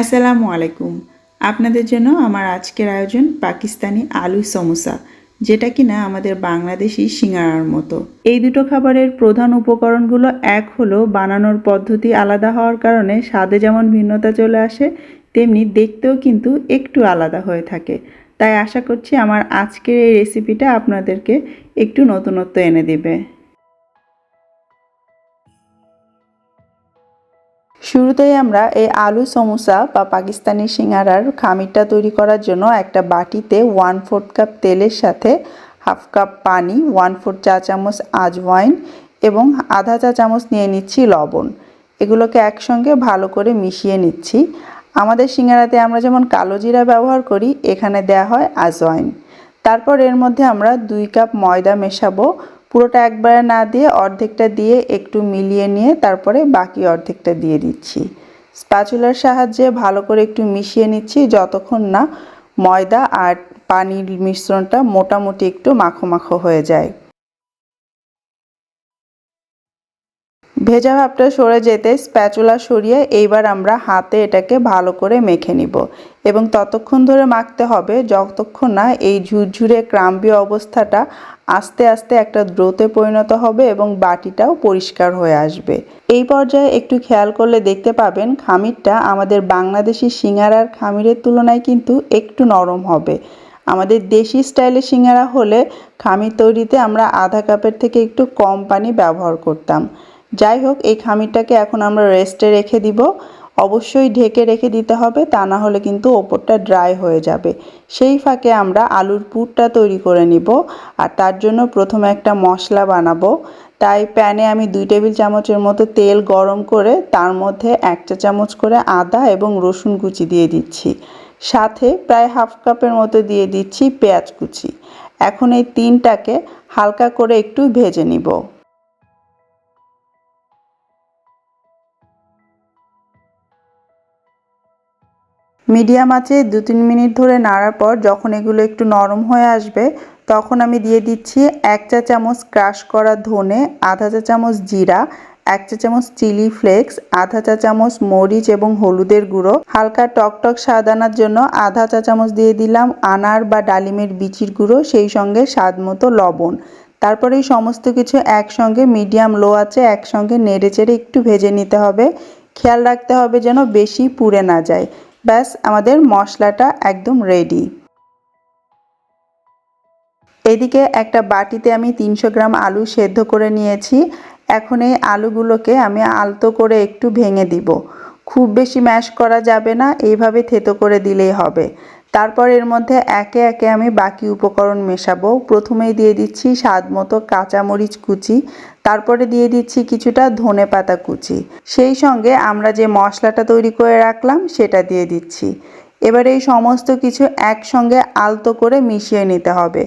আসসালামু আলাইকুম। আপনাদের জন্য আমার আজকের আয়োজন পাকিস্তানি আলু সমোসা, যেটা কিনা আমাদের বাংলাদেশি সিঙ্গারার মতো। এই দুটো খাবারের প্রধান উপকরণগুলো এক হলো বানানোর পদ্ধতি আলাদা হওয়ার কারণে স্বাদে যেমন ভিন্নতা চলে আসে, তেমনি দেখতেও কিন্তু একটু আলাদা হয়ে থাকে। তাই আশা করছি আমার আজকের এই রেসিপিটা আপনাদেরকে একটু নতুনত্ব এনে দেবে। শুরুতেই আমরা এই আলু সমোসা বা পাকিস্তানি সিঙ্গারার খামিরটা তৈরি করার জন্য একটা বাটিতে 1/4 কাপ তেলের সাথে 1/2 কাপ পানি, 1/4 চা চামচ আজওয়াইন এবং আধা চা চামচ নিয়ে নিচ্ছি লবণ। এগুলোকে একসঙ্গে ভালো করে মিশিয়ে নিচ্ছি। আমাদের সিঙ্গারাতে আমরা যেমন কালো জিরা ব্যবহার করি, এখানে দেয়া হয় আজওয়াইন। তারপর এর মধ্যে আমরা 2 কাপ ময়দা মেশাবো। পুরোটা একবারে না দিয়ে অর্ধেকটা দিয়ে একটু মিলিয়ে নিয়ে তারপরে বাকি অর্ধেকটা দিয়ে দিচ্ছি। স্প্যাচুলার সাহায্যে ভালো করে একটু মিশিয়ে নিচ্ছি যতক্ষণ না ময়দা আর পানির মিশ্রণটা মোটামুটি একটু মাখো মাখো হয়ে যায়। ভেজা ভাবটা সরে যেতে স্প্যাচুলা সরিয়ে এইবার আমরা হাতে এটাকে ভালো করে মেখে নিব এবং ততক্ষণ ধরে মাখতে হবে যতক্ষণ না এই ঝুরঝুরে ক্রাম্বি অবস্থাটা আস্তে আস্তে একটা ডোতে পরিণত হবে এবং বাটিটাও পরিষ্কার হয়ে আসবে। এই পর্যায়ে একটু খেয়াল করলে দেখতে পাবেন খামিরটা আমাদের বাংলাদেশি সিঙ্গারার খামিরের তুলনায় কিন্তু একটু নরম হবে। আমাদের দেশি স্টাইলের সিঙ্গারা হলে খামির তৈরিতে আমরা আধা কাপের থেকে একটু কম পানি ব্যবহার করতাম। যাই হোক, এই খামিরটাকে এখন আমরা রেস্টে রেখে দিব। অবশ্যই ঢেকে রেখে দিতে হবে, তা না হলে কিন্তু ওপরটা ড্রাই হয়ে যাবে। সেই ফাঁকে আমরা আলুর পুরটা তৈরি করে নিব। আর তার জন্য প্রথমে একটা মশলা বানাবো। তাই প্যানে আমি 2 টেবিল চামচের মতো তেল গরম করে তার মধ্যে 1 চা চামচ করে আদা এবং রসুন কুচি দিয়ে দিচ্ছি। সাথে প্রায় 1/2 কাপের মতো দিয়ে দিচ্ছি পেঁয়াজ কুচি। এখন এই তিনটাকে হালকা করে একটু ভেজে নিব। মিডিয়াম আঁচে 2-3 মিনিট ধরে নাড়ার পর যখন এগুলো একটু নরম হয়ে আসবে, তখন আমি দিয়ে দিচ্ছি 1 চা চামচ ক্রাশ করা ধনে, আধা চা চামচ জিরা, 1 চা চামচ চিলি ফ্লেক্স, আধা চা চামচ মরিচ এবং হলুদের গুঁড়ো, হালকা টকটক স্বাদ আনার জন্য আধা চা চামচ দিয়ে দিলাম আনার বা ডালিমের বিচির গুঁড়ো, সেই সঙ্গে স্বাদ মতো লবণ। তারপরে এই সমস্ত কিছু একসঙ্গে মিডিয়াম লো আঁচে একসঙ্গে নেড়েচেড়ে একটু ভেজে নিতে হবে। খেয়াল রাখতে হবে যেন বেশি পুড়ে না যায়। ব্যাস, আমাদের মশলাটা একদম রেডি। এদিকে একটা বাটিতে আমি 300 গ্রাম আলু সেদ্ধ করে নিয়েছি। এখন এই আলুগুলোকে আমি আলতো করে একটু ভেঙে দিব। খুব বেশি ম্যাশ করা যাবে না, এইভাবে থেতো করে দিলেই হবে। তারপর এর মধ্যে একে একে আমি বাকি উপকরণ মেশাবো। প্রথমেই দিয়ে দিচ্ছি স্বাদ মতো কাঁচামরিচ কুচি, তারপরে দিয়ে দিচ্ছি কিছুটা ধনেপাতা কুচি, সেই সঙ্গে আমরা যে মশলাটা তৈরি করে রাখলাম সেটা দিয়ে দিচ্ছি। এবার এই সমস্ত কিছু একসঙ্গে আলতো করে মিশিয়ে নিতে হবে।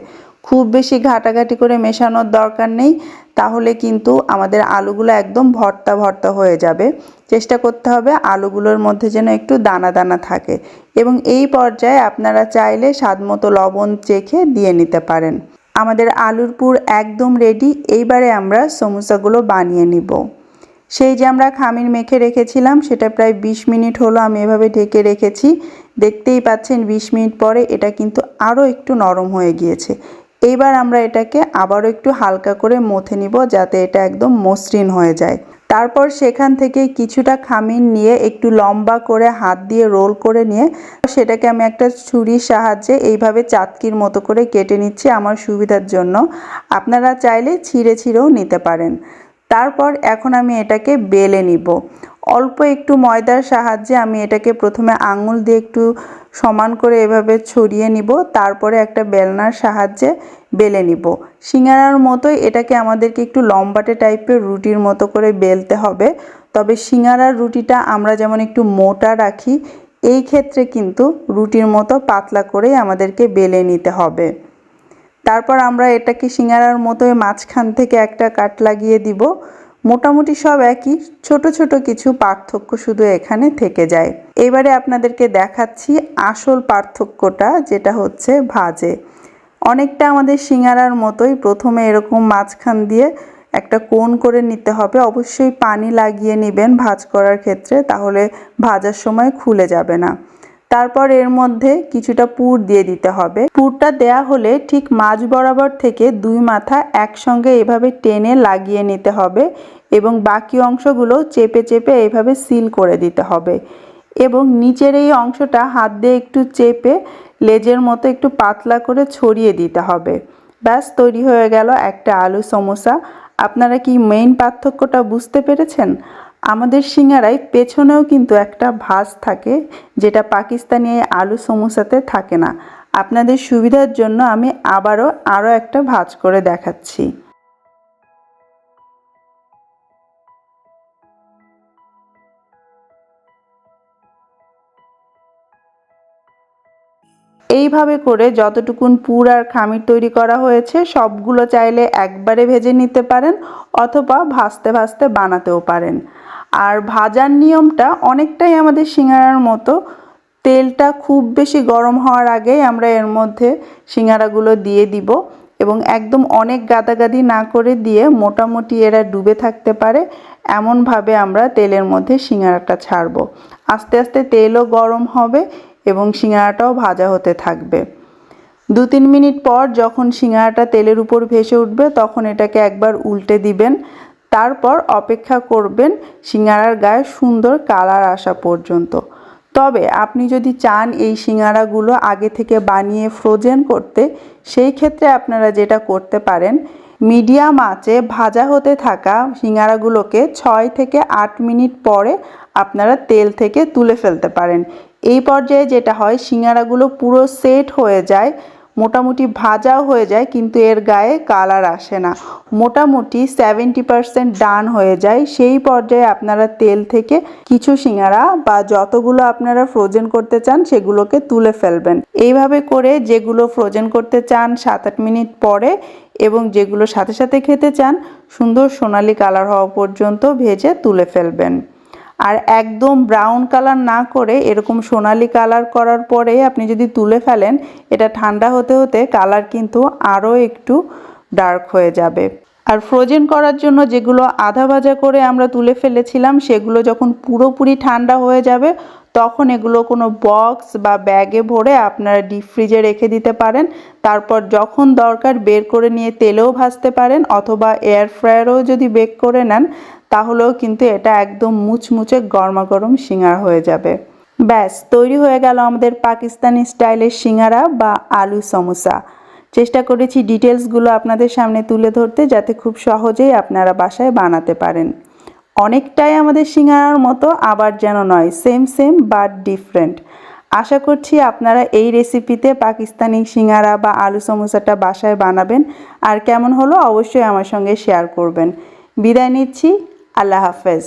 খুব বেশি ঘাটাঘাটি করে মেশানোর দরকার নেই, তাহলে কিন্তু আমাদের আলুগুলো একদম ভর্তা ভর্তা হয়ে যাবে। চেষ্টা করতে হবে আলুগুলোর মধ্যে যেন একটু দানা দানা থাকে এবং এই পর্যায়ে আপনারা চাইলে স্বাদমতো লবণ চেখে দিয়ে নিতে পারেন। আমাদের আলুর পুর একদম রেডি। এইবারে আমরা সমোসাগুলো বানিয়ে নিব। সেই যে আমরা খামির মেখে রেখেছিলাম সেটা প্রায় 20 মিনিট হলো আমি এভাবে ঢেকে রেখেছি। দেখতেই পাচ্ছেন 20 মিনিট পরে এটা কিন্তু আরও একটু নরম হয়ে গিয়েছে। এইবার আমরা এটাকে আবারও একটু হালকা করে মথে নিব যাতে এটা একদম মসৃণ হয়ে যায়। তারপর সেখান থেকে কিছুটা খামির নিয়ে একটু লম্বা করে হাত দিয়ে রোল করে নিয়ে সেটাকে আমি একটা ছুরির সাহায্যে এইভাবে চাটকির মতো করে কেটে নিচ্ছি আমার সুবিধার জন্য। আপনারা চাইলে ছিঁড়ে ছিঁড়েও নিতে পারেন। তারপর এখন আমি এটাকে বেলে নিব। অল্প একটু ময়দার সাহায্যে আমি এটাকে প্রথমে আঙুল দিয়ে একটু সমান করে এভাবে ছড়িয়ে নিব, তারপরে একটা বেলনার সাহায্যে বেলে নিব। সিঙ্গারার মতোই এটাকে আমাদেরকে একটু লম্বাটে টাইপের রুটির মতো করে বেলতে হবে। তবে সিঙ্গারার রুটিটা আমরা যেমন একটু মোটা রাখি, এই ক্ষেত্রে কিন্তু রুটির মতো পাতলা করেই আমাদেরকে বেলে নিতে হবে। তারপর আমরা এটাকে সিঙ্গারার মতোই মাঝখান থেকে একটা কাট লাগিয়ে দিব। মোটামুটি সব একই, ছোট ছোট কিছু পার্থক্য শুধু এখানে থেকে যায়। এবারে আপনাদেরকে দেখাচ্ছি আসল পার্থক্যটা, যেটা হচ্ছে ভাজে। অনেকটা আমাদের সিঙ্গারার মতোই প্রথমে এরকম মাঝখান দিয়ে একটা কোণ করে নিতে হবে। অবশ্যই পানি লাগিয়ে নেবেন ভাঁজ করার ক্ষেত্রে, তাহলে ভাজার সময় খুলে যাবে না। তারপর এর মধ্যে কিছুটা পুর দিয়ে দিতে হবে। পুরটা দেয়া হলে ঠিক মাঝ বরাবর থেকে দুই মাথা একসঙ্গে এভাবে টেনে লাগিয়ে নিতে হবে এবং বাকি অংশগুলো চেপে চেপে এইভাবে সিল করে দিতে হবে এবং নিচের এই অংশটা হাত দিয়ে একটু চেপে লেজের মতো একটু পাতলা করে ছড়িয়ে দিতে হবে। ব্যাস তৈরি হয়ে গেল একটা আলু সমোসা। আপনারা কি মেইন পার্থক্যটা বুঝতে পেরেছেন? আমাদের সিঙ্গারায় পেছনেও কিন্তু একটা ভাঁজ থাকে, যেটা পাকিস্তানি আলু সমোসাতে থাকে না। আপনাদের সুবিধার জন্য আমি আরও একটা ভাঁজ করে দেখাচ্ছি। এইভাবে করে যতটুকুন পুর আর খামির তৈরি করা হয়েছে সবগুলো চাইলে একবারে ভেজে নিতে পারেন অথবা ভাজতে ভাজতে বানাতেও পারেন। আর ভাজার নিয়মটা অনেকটাই আমাদের সিঙ্গারার মতো। তেলটা খুব বেশি গরম হওয়ার আগেই আমরা এর মধ্যে সিঙ্গারাগুলো দিয়ে দিব এবং একদম অনেক গাদাগাদি না করে দিয়ে মোটামুটি এরা ডুবে থাকতে পারে এমনভাবে আমরা তেলের মধ্যে সিঙ্গারাটা ছাড়বো। আস্তে আস্তে তেলও গরম হবে এবং সিঙ্গারাটাও ভাজা হতে থাকবে। 2-3 মিনিট পর যখন সিঙ্গারাটা তেলের উপর ভেসে উঠবে তখন এটাকে একবার উল্টে দিবেন। তারপর অপেক্ষা করবেন সিঙ্গারার গায়ে সুন্দর কালার আসা পর্যন্ত। তবে আপনি যদি চান এই সিঙ্গারাগুলো আগে থেকে বানিয়ে ফ্রোজেন করতে, সেই ক্ষেত্রে আপনারা যেটা করতে পারেন, মিডিয়াম আঁচে ভাজা হতে থাকা সিঙ্গারাগুলোকে 6 থেকে 8 মিনিট পরে আপনারা তেল থেকে তুলে ফেলতে পারেন। এই পর্যায়ে যেটা হয়, সিঙ্গারাগুলো পুরো সেট হয়ে যায়, মোটামুটি ভাজাও হয়ে যায়, কিন্তু এর গায়ে কালার আসে না। মোটামুটি 70% ডান হয়ে যায়। সেই পর্যায়ে আপনারা তেল থেকে কিছু সিঙ্গারা বা যতগুলো আপনারা ফ্রোজেন করতে চান সেগুলোকে তুলে ফেলবেন। এইভাবে করে যেগুলো ফ্রোজেন করতে চান 7-8 মিনিট পরে এবং যেগুলো সাথে সাথে খেতে চান সুন্দর সোনালি কালার হওয়া পর্যন্ত ভেজে তুলে ফেলবেন। আর একদম ব্রাউন কালার না করে এরকম সোনালি কালার করার পরে আপনি যদি তুলে ফেলেন, এটা ঠান্ডা হতে হতে কালার কিন্তু আরও একটু ডার্ক হয়ে যাবে। আর ফ্রোজেন করার জন্য যেগুলো আধা ভাজা করে আমরা তুলে ফেলেছিলাম সেগুলো যখন পুরোপুরি ঠান্ডা হয়ে যাবে তখন এগুলো কোনো বক্স বা ব্যাগে ভরে আপনারা ডিপ ফ্রিজে রেখে দিতে পারেন। তারপর যখন দরকার বের করে নিয়ে তেলেও ভাজতে পারেন অথবা এয়ার ফ্রায়ারেও যদি বেক করে নেন তাহলেও কিন্তু এটা একদম মুচমুচে গরমাগরম সিঙ্গারা হয়ে যাবে। ব্যাস তৈরি হয়ে গেল আমাদের পাকিস্তানি স্টাইলের সিঙ্গারা বা আলু সমোসা। চেষ্টা করেছি ডিটেলসগুলো আপনাদের সামনে তুলে ধরতে যাতে খুব সহজেই আপনারা বাসায় বানাতে পারেন। অনেকটাই আমাদের সিঙ্গারার মতো, আবার যেন নয়, সেম সেম বাট ডিফারেন্ট। আশা করছি আপনারা এই রেসিপিতে পাকিস্তানি সিঙ্গারা বা আলু সমোসাটা বাসায় বানাবেন আর কেমন হলো অবশ্যই আমার সঙ্গে শেয়ার করবেন। বিদায় নিচ্ছি, আল্লাহ হাফেজ।